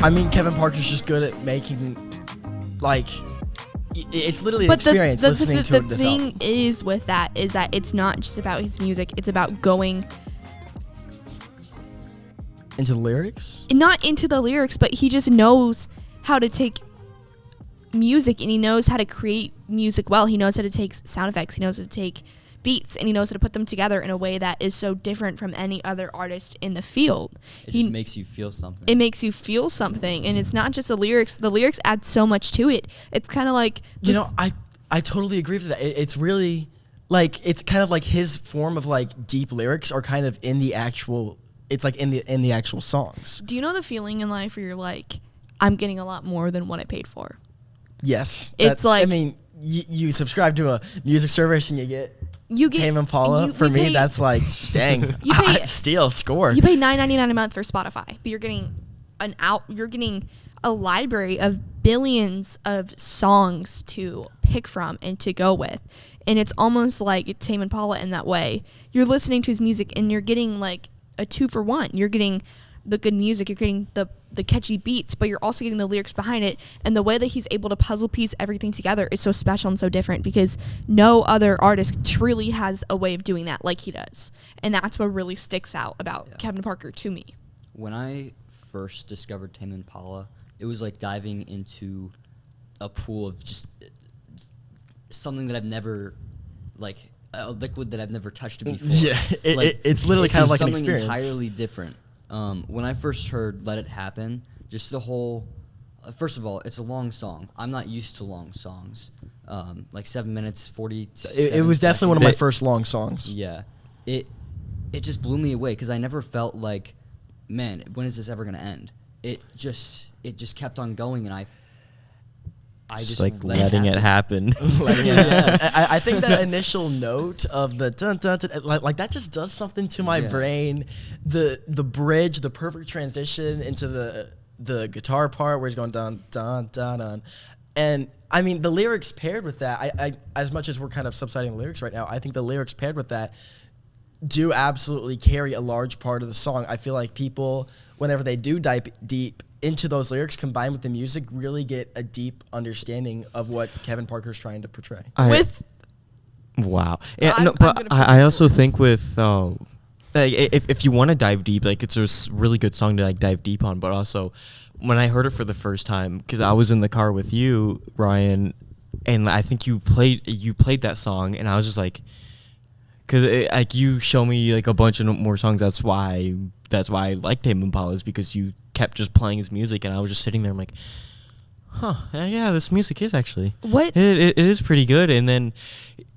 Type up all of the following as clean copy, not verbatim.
I mean, Kevin Parker's just good at making, like, it's literally an experience listening to this album. The thing is with that is that it's not just about his music. It's about going into the lyrics? Not into the lyrics, but he just knows how to take music and he knows how to create music well. He knows how to take sound effects. He knows how to take beats, and he knows how to put them together in a way that is so different from any other artist in the field. It just makes you feel something. It makes you feel something, and it's not just the lyrics. The lyrics add so much to it. It's kind of like... You know, I totally agree with that. It's really, like, it's kind of like his form of, like, deep lyrics are kind of in the actual... It's, like, in the actual songs. Do you know the feeling in life where you're like, I'm getting a lot more than what I paid for? Yes. It's like... I mean, you subscribe to a music service and you get Tame Impala. For me, that's like, dang, steal, score. You pay $9.99 a month for Spotify, but you're getting a library of billions of songs to pick from and to go with. And it's almost like Tame Impala in that way. You're listening to his music and you're getting like a 2-for-1. You're getting the good music, you're getting the catchy beats, but you're also getting the lyrics behind it. And the way that he's able to puzzle piece everything together is so special and so different because no other artist truly has a way of doing that like he does. And that's what really sticks out about Kevin Parker to me. When I first discovered Tame Impala, it was like diving into a pool of just something that I've never, like, a liquid that I've never touched before. Yeah, it's literally kind of like an experience. Something entirely different. When I first heard Let It Happen, just the whole... first of all, it's a long song. I'm not used to long songs. Like 7 minutes, 40 It was definitely one of my first long songs. Yeah. It just blew me away because I never felt like, man, when is this ever going to end? It just kept on going, and I just like letting it happen. I think that initial note of the dun dun, dun like that just does something to my brain. The bridge, the perfect transition into the guitar part where he's going dun dun dun dun, and I mean the lyrics paired with that. I as much as we're kind of subsiding the lyrics right now, I think the lyrics paired with that do absolutely carry a large part of the song. I feel like people, whenever they do dive deep into those lyrics combined with the music, really get a deep understanding of what Kevin Parker's trying to portray. Wow. Yeah, but I also think with like if you want to dive deep, like it's a really good song to like dive deep on. But also, when I heard it for the first time, because I was in the car with you, Ryan, and I think you played that song, and I was just like, because like you show me like a bunch of more songs. That's why I like Tame Impala, is because you kept just playing his music, and I was just sitting there. I'm like, yeah, this music is actually it is pretty good. And then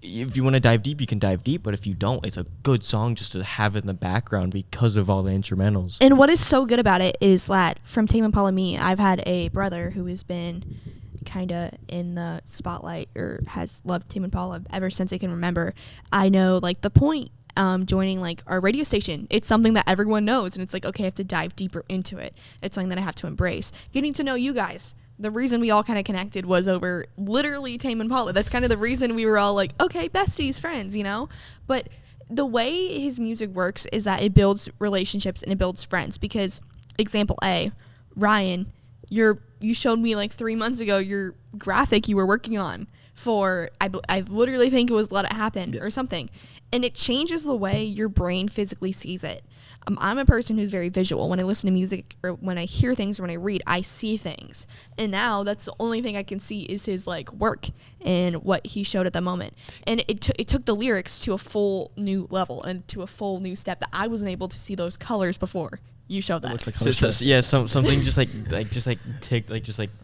if you want to dive deep, you can dive deep, but if you don't, it's a good song just to have in the background because of all the instrumentals. And what is so good about it is that from Tame Impala me, I've had a brother who has been kind of in the spotlight or has loved Tame Impala ever since I can remember. I know like the point joining like our radio station, it's something that everyone knows, and it's like, okay, I have to dive deeper into it. It's something that I have to embrace. Getting to know you guys, the reason we all kind of connected was over literally Tame Impala. That's kind of the reason we were all like, okay, besties, friends, you know? But the way his music works is that it builds relationships and it builds friends, because example A, Ryan, you showed me like 3 months ago your graphic you were working on for, I literally think it was Let It Happen or something. And it changes the way your brain physically sees it. I'm a person who's very visual. When I listen to music or when I hear things or when I read, I see things. And now that's the only thing I can see is his like work and what he showed at the moment. And it took the lyrics to a full new level and to a full new step that I wasn't able to see those colors before. You showed that. Like something just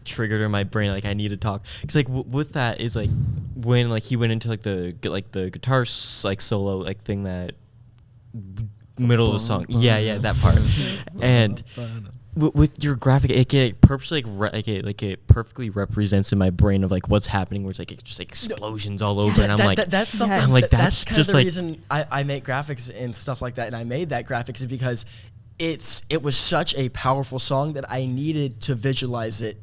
triggered in my brain. Like I need to talk, because like with that is like when like he went into like the guitar like solo like thing, that middle of the song. Yeah, that part. And with your graphic, it purposely it perfectly represents in my brain of like what's happening, where it's like just like explosions all over, and I'm like, that's something. I'm like, that's kind just of the like reason I make graphics and stuff like that, and I made that graphics is because it was such a powerful song that I needed to visualize it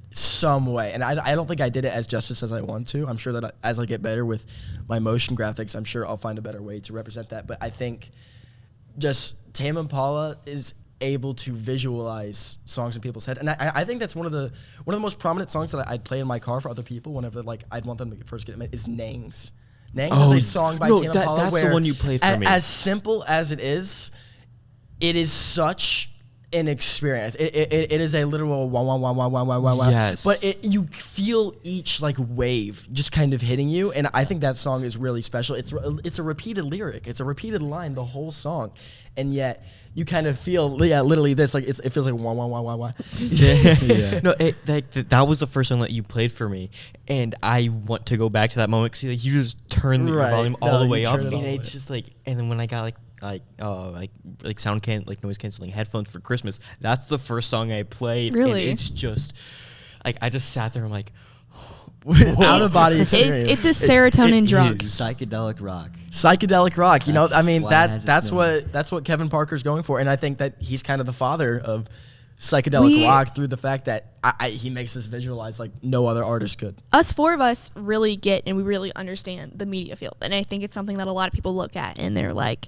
some way, and I don't think I did it as justice as I want to. I'm sure that as I get better with my motion graphics, I'm sure I'll find a better way to represent that. But I think just Tame Impala is able to visualize songs in people's head, and I think that's one of the most prominent songs that I'd play in my car for other people whenever like I'd want them to first get is Nangs. Nangs is a song by Tame Impala that's where the one you played for me. As simple as it is such an experience. It is a literal wah wah wah wah wah wah wah. Yes. But you feel each like wave just kind of hitting you, and I think that song is really special. It's a repeated lyric. It's a repeated line the whole song, and yet you kind of feel literally this like it feels like wah wah wah wah wah. Yeah. No, that was the first song that you played for me, and I want to go back to that moment because like, you just turn the volume all the way up, and it's just like, and then when I got like noise canceling headphones for Christmas, that's the first song I played. Really? And it's just like I just sat there and I'm like out of body experience. It's a serotonin drug. Psychedelic rock. Psychedelic rock. You know, I mean that's name. what Kevin Parker's going for, and I think that he's kind of the father of psychedelic rock through the fact that he makes us visualize like no other artist could. Us four of us really get and we really understand the media field, and I think it's something that a lot of people look at and they're like,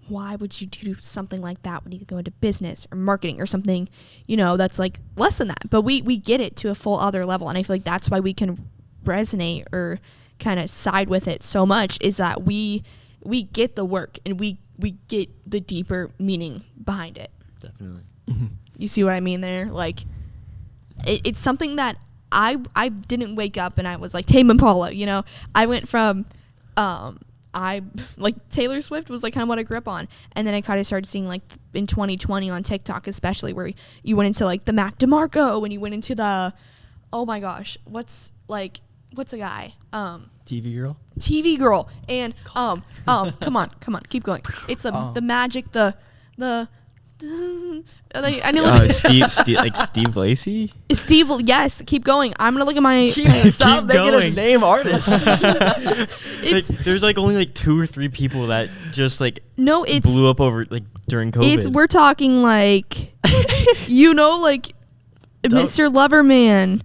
why would you do something like that when you could go into business or marketing or something, you know, that's like less than that. But we get it to a full other level, and I feel like that's why we can resonate or kind of side with it so much, is that we get the work and we get the deeper meaning behind it. Definitely. You see what I mean there? Like, it's something that I didn't wake up and I was like, Tame Impala, you know? I went from, like Taylor Swift was like kind of what I grew up on, and then I kind of started seeing like in 2020 on TikTok especially, where you went into like the Mac DeMarco, and you went into the, oh my gosh, what's a guy, TV girl, and come on, keep going. It's the magic, the I know Steve Lacy. Steve, yes, keep going. I'm gonna look at my. Stop making us name artists. There's like only like 2 or 3 people that just like it's blew up over like during COVID. We're talking like, you know, like Mr. Loverman.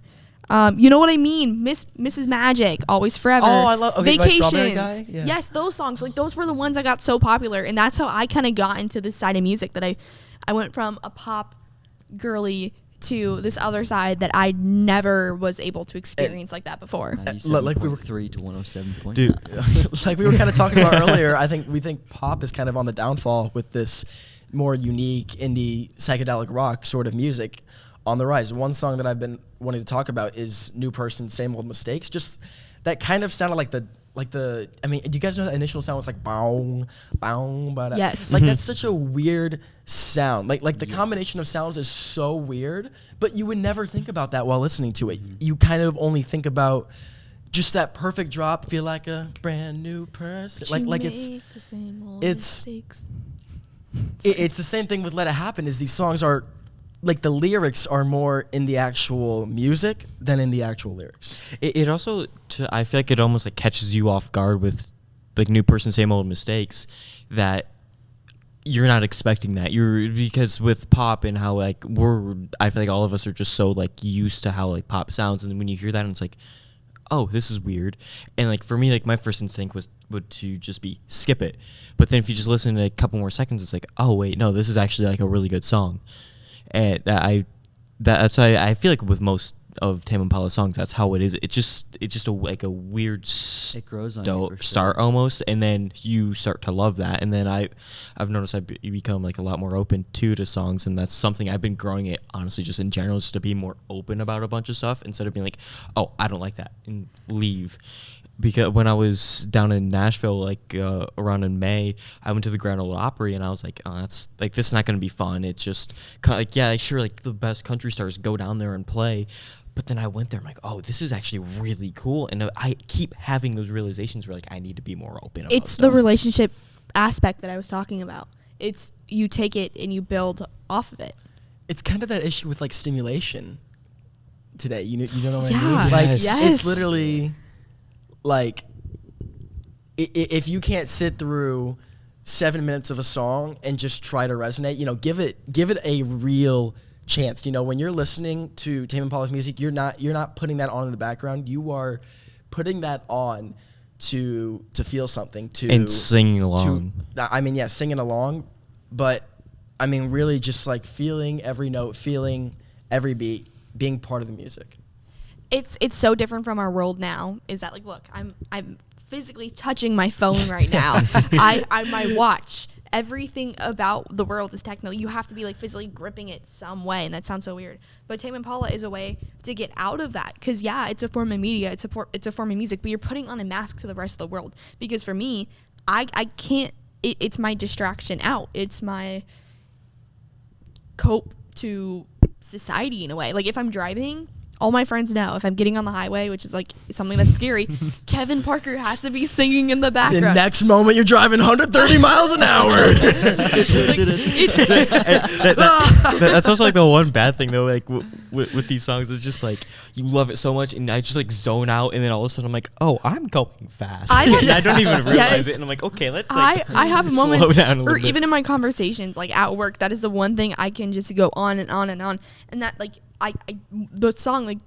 You know what I mean? Mrs. Magic, Always Forever. Oh, I love Vacations. Guy? Yeah. Yes, those songs. Like those were the ones that got so popular, and that's how I kind of got into this side of music. That I went from a pop girly to this other side that I never was able to experience like that before. Like we were 3 to 107.9. Dude, like we were kind of talking about earlier, we think pop is kind of on the downfall with this more unique indie psychedelic rock sort of music on the rise. One song that I've been wanting to talk about is New Person, Same Old Mistakes. Just that kind of sounded like the I mean, do you guys know the initial sound was like bow, bow, ba-da? Yes. Like that's such a weird sound. Like the combination of sounds is so weird, but you would never think about that while listening to it. You kind of only think about just that perfect drop, feel like a brand new person. Like it's the same old it's mistakes. It's the same thing with Let It Happen. Is these songs are like the lyrics are more in the actual music than in the actual lyrics. It also, I feel like it almost like catches you off guard with like New Person, Same Old Mistakes, that you're not expecting that. Because with pop and how like I feel like all of us are just so like used to how like pop sounds, and then when you hear that and it's like, oh, this is weird. And like for me, like my first instinct would to just be skip it. But then if you just listen to a couple more seconds, it's like, oh wait, no, this is actually like a really good song. And that's why I feel like with most of Tame Impala songs, that's how it is. It's just a weird it grows on you for sure. start almost, and then you start to love that. And then I've noticed you become like a lot more open to songs, and that's something I've been growing it honestly just in general, just to be more open about a bunch of stuff instead of being like, oh, I don't like that and leave. Because when I was down in Nashville, like around in May, I went to the Grand Ole Opry, and I was like, oh, that's like, this is not going to be fun. It's just like, yeah, sure, like the best country stars go down there and play. But then I went there, I'm like, oh, this is actually really cool. And I keep having those realizations where like I need to be more open about It's stuff. the relationship aspect that I was talking about. It's you take it and you build off of it. It's kind of that issue with like stimulation today. You know what I Yeah. mean? Like Yes. it's literally like if you can't sit through 7 minutes of a song and just try to resonate, give it a real chance. When you're listening to Tame Impala's music, you're not putting that on in the background. You are putting that on to feel something, and singing along. Singing along. But I mean, really just like feeling every note, feeling every beat, being part of the music. It's so different from our world now. Is that like, look, I'm physically touching my phone right now. I my watch. Everything about the world is techno. You have to be like physically gripping it some way, and that sounds so weird. But Tame Impala is a way to get out of that, because yeah, it's a form of media, it's a form of music, but you're putting on a mask to the rest of the world. Because for me, I can't. It's my distraction out. It's my cope to society in a way. Like if I'm driving, all my friends know if I'm getting on the highway, which is like something that's scary, Kevin Parker has to be singing in the background. The next moment you're driving 130 miles an hour. That's also like the one bad thing though, like with these songs. It's just like you love it so much, and I just like zone out, and then all of a sudden I'm like, oh, I'm going fast. I don't even realize it, and I'm like, okay, let's like I have slow moments, down a or little bit. even in my conversations, like at work, that is the one thing I can just go on and on and on, and that like the song like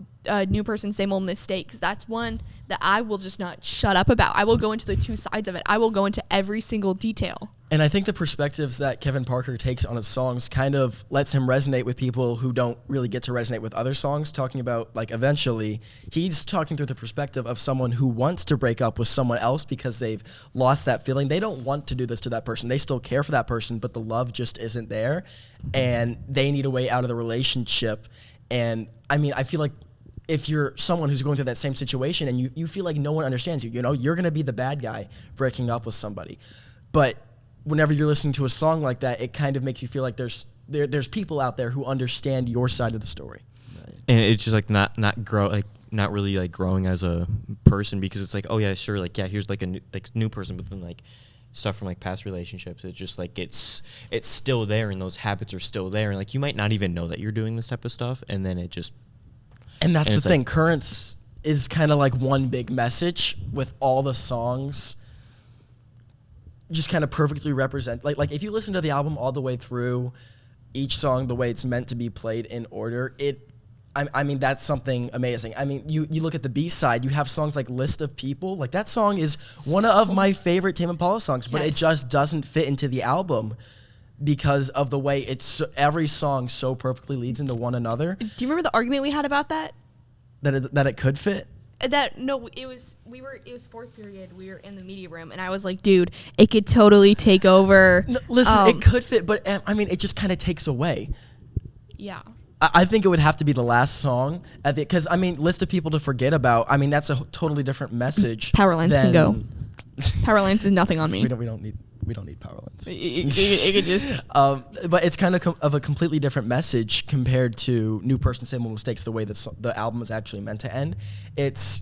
New Person Same Old Mistakes, that's one that I will just not shut up about. I will go into the two sides of it. I will go into every single detail. And I think the perspectives that Kevin Parker takes on his songs kind of lets him resonate with people who don't really get to resonate with other songs. Talking about, like, eventually, he's talking through the perspective of someone who wants to break up with someone else because they've lost that feeling. They don't want to do this to that person. They still care for that person, but the love just isn't there, and they need a way out of the relationship. And, I mean, I feel like if you're someone who's going through that same situation and you feel like no one understands you, you know, you're going to be the bad guy breaking up with somebody. But whenever you're listening to a song like that, it kind of makes you feel like there's people out there who understand your side of the story. And it's just like not really like growing as a person, because it's like, oh yeah, sure, like yeah, here's like a new person, but then like stuff from like past relationships, it's just like it's still there, and those habits are still there, and like you might not even know that you're doing this type of stuff, and then it just. And that's the thing. Like, Currents is kind of like one big message with all the songs just kind of perfectly represent. Like if you listen to the album all the way through, each song the way it's meant to be played in order, I mean, that's something amazing. I mean, you look at the B-side, you have songs like List of People. Like, that song is one of my favorite Tame Impala songs, but it just doesn't fit into the album because of the way every song so perfectly leads into one another. Do you remember the argument we had about that? That it could fit? It was fourth period. We were in the media room, and I was like, dude, it could totally take over. No, listen, it could fit, but I mean, it just kind of takes away. Yeah. I think it would have to be the last song, because I mean, List of People to Forget About. I mean, that's a totally different message. Power Lines can go. Power Lines is nothing on me. We don't need Power Lines. It could just. But it's kind of a completely different message compared to New Person Same Old Mistakes. The way that the album is actually meant to end,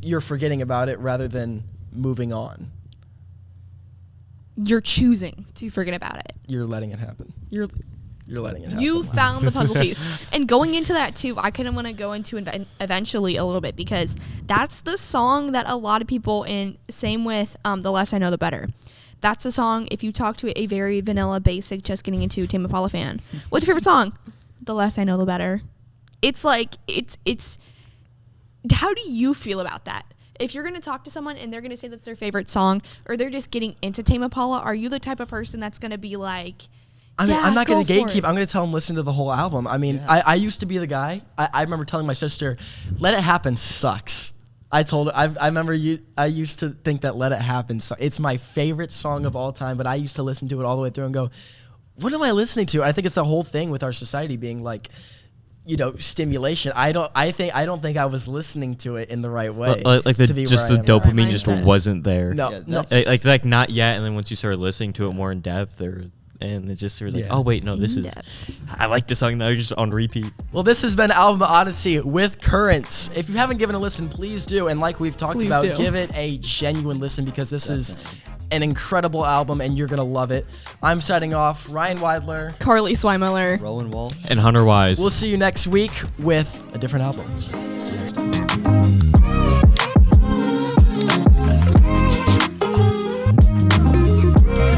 you're forgetting about it rather than moving on. You're choosing to forget about it. You're letting it happen. You're letting it happen. You found the puzzle piece. And going into that, too, I kind of want to go into eventually a little bit, because that's the song that a lot of people, and same with The Less I Know, The Better. That's a song, if you talk to a very vanilla, basic, just getting into Tame Impala fan, what's your favorite song? The Less I Know, The Better. It's like, it's how do you feel about that? If you're going to talk to someone and they're going to say that's their favorite song, or they're just getting into Tame Impala, are you the type of person that's going to be like, I mean, yeah, I'm not going to gatekeep. it. I'm going to tell them listen to the whole album. I mean, I used to be the guy. I remember telling my sister, Let It Happen sucks. I told her, I remember I used to think that Let It Happen sucks. It's my favorite song of all time, but I used to listen to it all the way through and go, what am I listening to? I think it's the whole thing with our society being like, you know, stimulation. I don't think I was listening to it in the right way. Like the dopamine just wasn't there. No. Like not yet. And then once you started listening to it more in depth, and it just was like, oh wait, no, I like this song now, just on repeat. Well, this has been Album Odyssey with Currents. If you haven't given a listen, please do. And like we've talked about, give it a genuine listen, because this is an incredible album and you're going to love it. I'm signing off. Ryan Weidler, Carly Swimiller, Rowan Walsh, and Hunter Wise. We'll see you next week with a different album. See you next time.